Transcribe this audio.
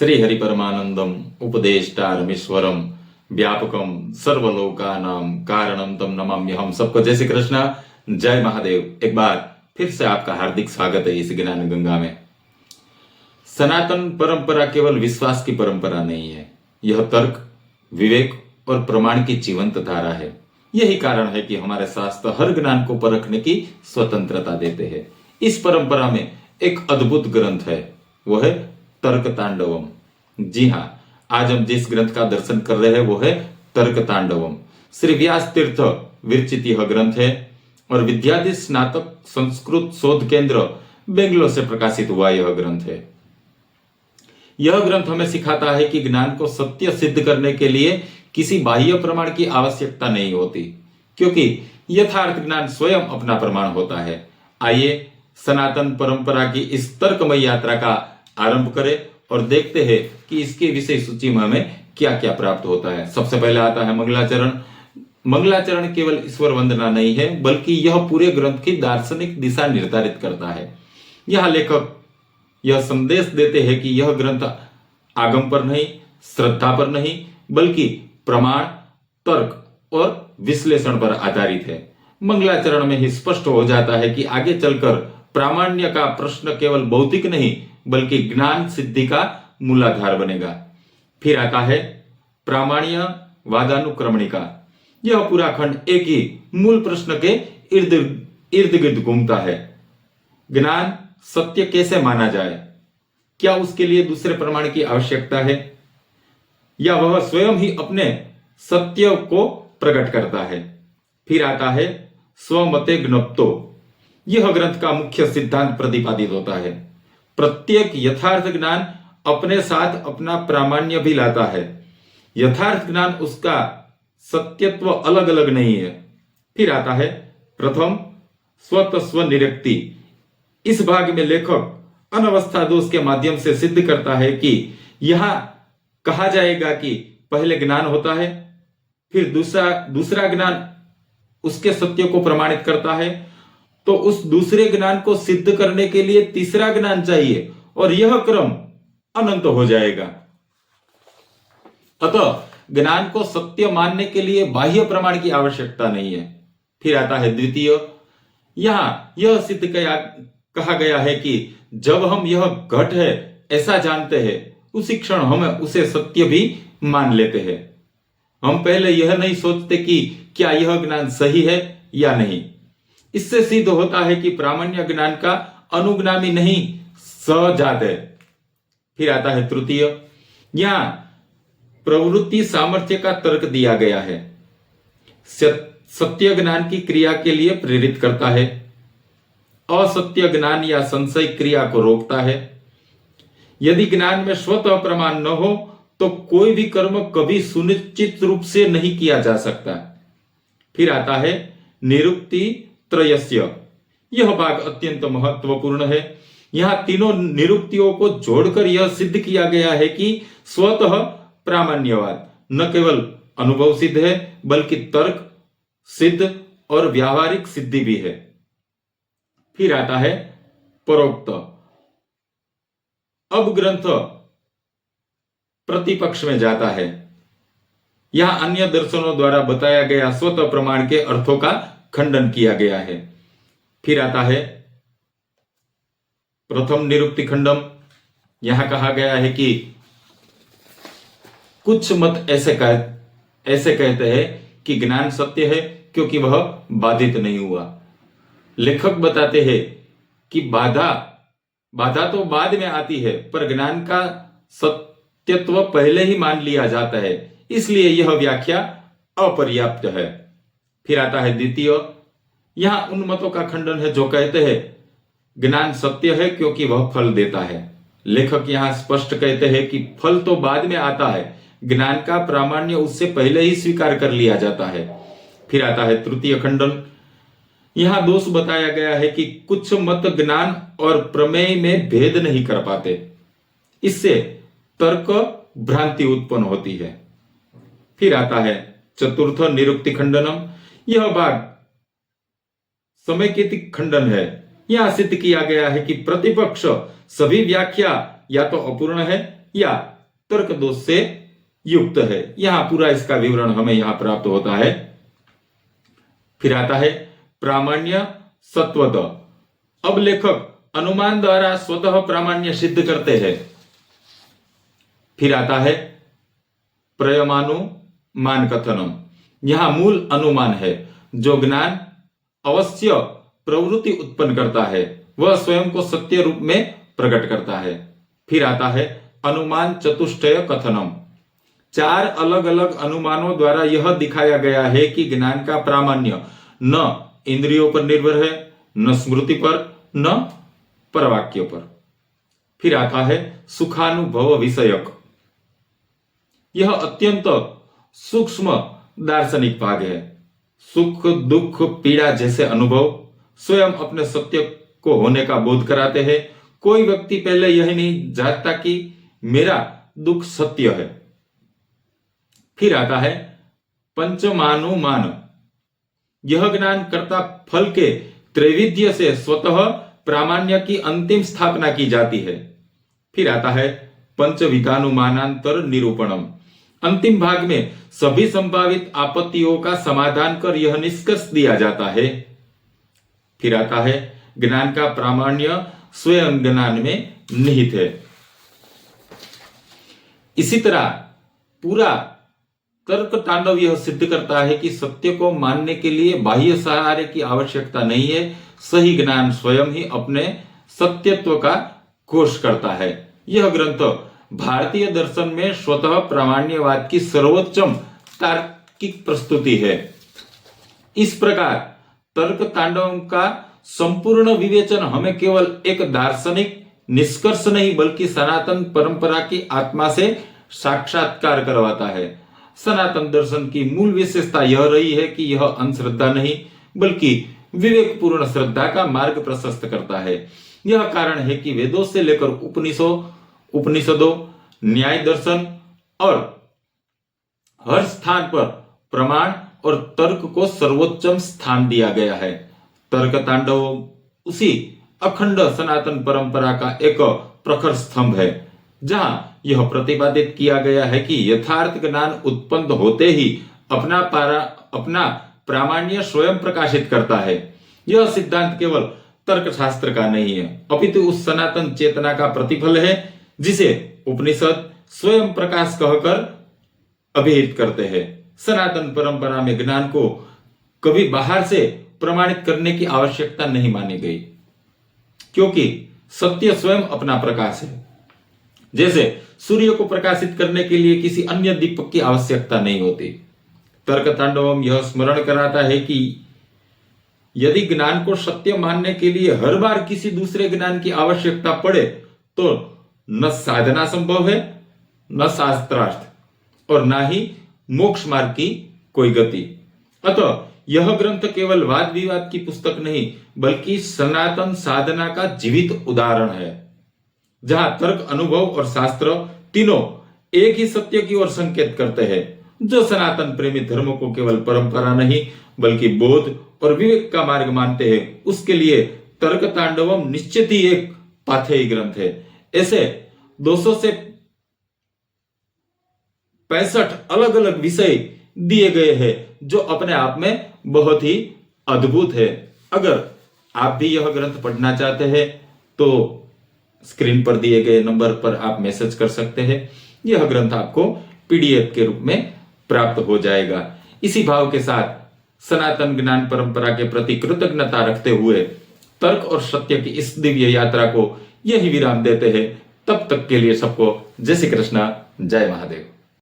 श्री हरि परमानंदम उपदेष्टारमीश्वरम व्यापकम सर्वलोकानां कारणम तम नमाम्यहम। सबको जय श्री कृष्ण, जय महादेव। एक बार फिर से आपका हार्दिक स्वागत है इस ज्ञान गंगा में। सनातन परंपरा केवल विश्वास की परंपरा नहीं है, यह तर्क, विवेक और प्रमाण की जीवंत धारा है। यही कारण है कि हमारे शास्त्र हर ज्ञान को परखने की स्वतंत्रता देते हैं। इस परंपरा में एक अद्भुत ग्रंथ है, वह है तर्क तांडवम। जी हाँ, आज हम जिस ग्रंथ का दर्शन कर रहे हैं वो है तर्क तांडवम। श्री व्यास तीर्थ विरचित यह ग्रंथ है और विद्याधीश स्नातक संस्कृत शोध केंद्र बेंगलोर से प्रकाशित हुआ यह ग्रंथ है। यह ग्रंथ हमें सिखाता है कि ज्ञान को सत्य सिद्ध करने के लिए किसी बाह्य प्रमाण की आवश्यकता नहीं होती, क्योंकि यथार्थ ज्ञान स्वयं अपना प्रमाण होता है। आइए सनातन परंपरा की इस तर्कमय यात्रा का आरंभ करें और देखते हैं कि इसके विषय सूची में हमें क्या क्या प्राप्त होता है। सबसे पहले आता है मंगलाचरण। मंगलाचरण केवल ईश्वर वंदना नहीं है, बल्कि यह पूरे ग्रंथ की दार्शनिक दिशा निर्धारित करता है। यह लेखक यह संदेश देते हैं कि यह ग्रंथ आगम पर नहीं, श्रद्धा पर नहीं, बल्कि प्रमाण, तर्क और विश्लेषण पर आधारित है। मंगलाचरण में ही स्पष्ट हो जाता है कि आगे चलकर प्रामाण्य का प्रश्न केवल भौतिक नहीं, बल्कि ज्ञान सिद्धि का मूलाधार बनेगा। फिर आता है प्रामाण्य वादानुक्रमणिका। यह पूरा खंड एक ही मूल प्रश्न के इर्द गिर्द घूमता है। ज्ञान सत्य कैसे माना जाए? क्या उसके लिए दूसरे प्रमाण की आवश्यकता है, या वह स्वयं ही अपने सत्य को प्रकट करता है? फिर आता है स्वमते ज्ञप्तो। यह ग्रंथ का मुख्य सिद्धांत प्रतिपादित होता है। प्रत्येक यथार्थ ज्ञान अपने साथ अपना प्रामाण्य भी लाता है। यथार्थ ज्ञान उसका सत्यत्व अलग अलग नहीं है। फिर आता है प्रथम स्वत स्व निरक्ति। इस भाग में लेखक अनवस्था दोष के माध्यम से सिद्ध करता है कि यहां कहा जाएगा कि पहले ज्ञान होता है, फिर दूसरा ज्ञान उसके सत्य को प्रमाणित करता है, तो उस दूसरे ज्ञान को सिद्ध करने के लिए तीसरा ज्ञान चाहिए और यह क्रम अनंत हो जाएगा। अतः ज्ञान को सत्य मानने के लिए बाह्य प्रमाण की आवश्यकता नहीं है। फिर आता है द्वितीय। यहां यह सिद्ध कहा गया है कि जब हम यह घट है ऐसा जानते हैं, उसी क्षण हम उसे सत्य भी मान लेते हैं। हम पहले यह नहीं सोचते कि क्या यह ज्ञान सही है या नहीं। इससे सिद्ध होता है कि प्रामाण्य ज्ञान का अनुगामी नहीं, सजात है। फिर आता है तृतीय। यहां प्रवृत्ति सामर्थ्य का तर्क दिया गया है। सत्य ज्ञान की क्रिया के लिए प्रेरित करता है, असत्य ज्ञान या संशय क्रिया को रोकता है। यदि ज्ञान में स्वतः प्रमाण न हो तो कोई भी कर्म कभी सुनिश्चित रूप से नहीं किया जा सकता। फिर आता है निरुक्ति त्रयस्य। यह भाग अत्यंत महत्वपूर्ण है। यहां तीनों निरुक्तियों को जोड़कर यह सिद्ध किया गया है कि स्वतः प्रामाण्यवाद न केवल अनुभव सिद्ध है, बल्कि तर्क सिद्ध और व्यावहारिक सिद्धि भी है। फिर आता है परोक्त। अब ग्रंथ प्रतिपक्ष में जाता है। यहां अन्य दर्शनों द्वारा बताया गया स्वतः प्रमाण के अर्थों का खंडन किया गया है। फिर आता है प्रथम निरुक्ति खंडम। यहां कहा गया है कि कुछ मत ऐसे कहते हैं कि ज्ञान सत्य है क्योंकि वह बाधित नहीं हुआ। लेखक बताते हैं कि बाधा तो बाद में आती है, पर ज्ञान का सत्यत्व पहले ही मान लिया जाता है, इसलिए यह व्याख्या अपर्याप्त है। फिर आता है द्वितीय। यहां उन मतों का खंडन है जो कहते हैं ज्ञान सत्य है क्योंकि वह फल देता है। लेखक यहां स्पष्ट कहते हैं कि फल तो बाद में आता है, ज्ञान का प्रामाण्य उससे पहले ही स्वीकार कर लिया जाता है। फिर आता है तृतीय खंडन। यहां दोष बताया गया है कि कुछ मत ज्ञान और प्रमेय में भेद नहीं कर पाते, इससे तर्क भ्रांति उत्पन्न होती है। फिर आता है चतुर्थ निरुक्ति खंडनम। यह भाग समेकित खंडन है। यहां सिद्ध किया गया है कि प्रतिपक्ष सभी व्याख्या या तो अपूर्ण है या तर्क दोष से युक्त है। यहां पूरा इसका विवरण हमें यहां प्राप्त होता है। फिर आता है प्रामाण्य सत्वत। अब लेखक अनुमान द्वारा स्वतः प्रामाण्य सिद्ध करते हैं। फिर आता है प्रयमानुमान कथनम। यहां मूल अनुमान है। जो ज्ञान अवश्य प्रवृत्ति उत्पन्न करता है वह स्वयं को सत्य रूप में प्रकट करता है। फिर आता है अनुमान चतुष्टय कथनम। 4 अलग अलग अनुमानों द्वारा यह दिखाया गया है कि ज्ञान का प्रामाण्य न इंद्रियों पर निर्भर है, न स्मृति पर, न परवाक्यों पर। फिर आता है सुखानुभव विषयक। यह अत्यंत सूक्ष्म दार्शनिक भाग है। सुख दुख पीड़ा जैसे अनुभव स्वयं अपने सत्य को होने का बोध कराते हैं। कोई व्यक्ति पहले यह नहीं जानता कि मेरा दुख सत्य है। फिर आता है पंचमानुमान। यह ज्ञान कर्ता फल के त्रैविध्य से स्वतः प्रामाण्य की अंतिम स्थापना की जाती है। फिर आता है पंचविधानुमानांतर निरूपणम। अंतिम भाग में सभी संभावित आपत्तियों का समाधान कर यह निष्कर्ष दिया जाता है। फिर आता है ज्ञान का प्रामाण्य स्वयं ज्ञान में निहित है। इसी तरह पूरा तर्क तांडव यह सिद्ध करता है कि सत्य को मानने के लिए बाह्य सहारे की आवश्यकता नहीं है। सही ज्ञान स्वयं ही अपने सत्यत्व का घोष करता है। यह ग्रंथ भारतीय दर्शन में स्वतः प्रामाण्यवाद की सर्वोच्चम तार्किक प्रस्तुति है। इस प्रकार तर्क तांडव का संपूर्ण विवेचन हमें केवल एक दार्शनिक निष्कर्ष नहीं बल्कि सनातन परंपरा की आत्मा से साक्षात्कार करवाता है। सनातन दर्शन की मूल विशेषता यह रही है कि यह अंधश्रद्धा नहीं बल्कि विवेकपूर्ण श्रद्धा का मार्ग प्रशस्त करता है। यह कारण है कि वेदों से लेकर उपनिषदों, न्याय दर्शन और हर स्थान पर प्रमाण और तर्क को सर्वोच्चम स्थान दिया गया है। तर्क तांडव उसी अखंड सनातन परंपरा का एक प्रखर स्तंभ है, जहां यह प्रतिपादित किया गया है कि यथार्थ ज्ञान उत्पन्न होते ही अपना प्रामाण्य स्वयं प्रकाशित करता है। यह सिद्धांत केवल तर्कशास्त्र का नहीं है अपितु उस सनातन चेतना का प्रतिफल है जिसे उपनिषद स्वयं प्रकाश कहकर अभिहित करते हैं। सनातन परंपरा में ज्ञान को कभी बाहर से प्रमाणित करने की आवश्यकता नहीं मानी गई, क्योंकि सत्य स्वयं अपना प्रकाश है। जैसे सूर्य को प्रकाशित करने के लिए किसी अन्य दीपक की आवश्यकता नहीं होती। तर्क तांडवम यह स्मरण कराता है कि यदि ज्ञान को सत्य मानने के लिए हर बार किसी दूसरे ज्ञान की आवश्यकता पड़े तो न साधना संभव है, न शास्त्रार्थ और न ही मोक्ष मार्ग की कोई गति। अतः यह ग्रंथ केवल वाद विवाद की पुस्तक नहीं बल्कि सनातन साधना का जीवित उदाहरण है, जहां तर्क, अनुभव और शास्त्र तीनों एक ही सत्य की ओर संकेत करते हैं। जो सनातन प्रेमी धर्म को केवल परंपरा नहीं बल्कि बोध और विवेक का मार्ग मानते हैं, उसके लिए तर्क तांडवम निश्चित ही एक पाथेय ग्रंथ है। ऐसे 200 से 65 अलग अलग विषय दिए गए हैं जो अपने आप में बहुत ही अद्भुत है। अगर आप भी यह ग्रंथ पढ़ना चाहते हैं तो स्क्रीन पर दिए गए नंबर पर आप मैसेज कर सकते हैं। यह ग्रंथ आपको पीडीएफ के रूप में प्राप्त हो जाएगा। इसी भाव के साथ सनातन ज्ञान परंपरा के प्रति कृतज्ञता रखते हुए तर्क और सत्य की इस दिव्य यात्रा को यही विराम देते हैं। तब तक के लिए सबको जय श्री कृष्ण, जय महादेव।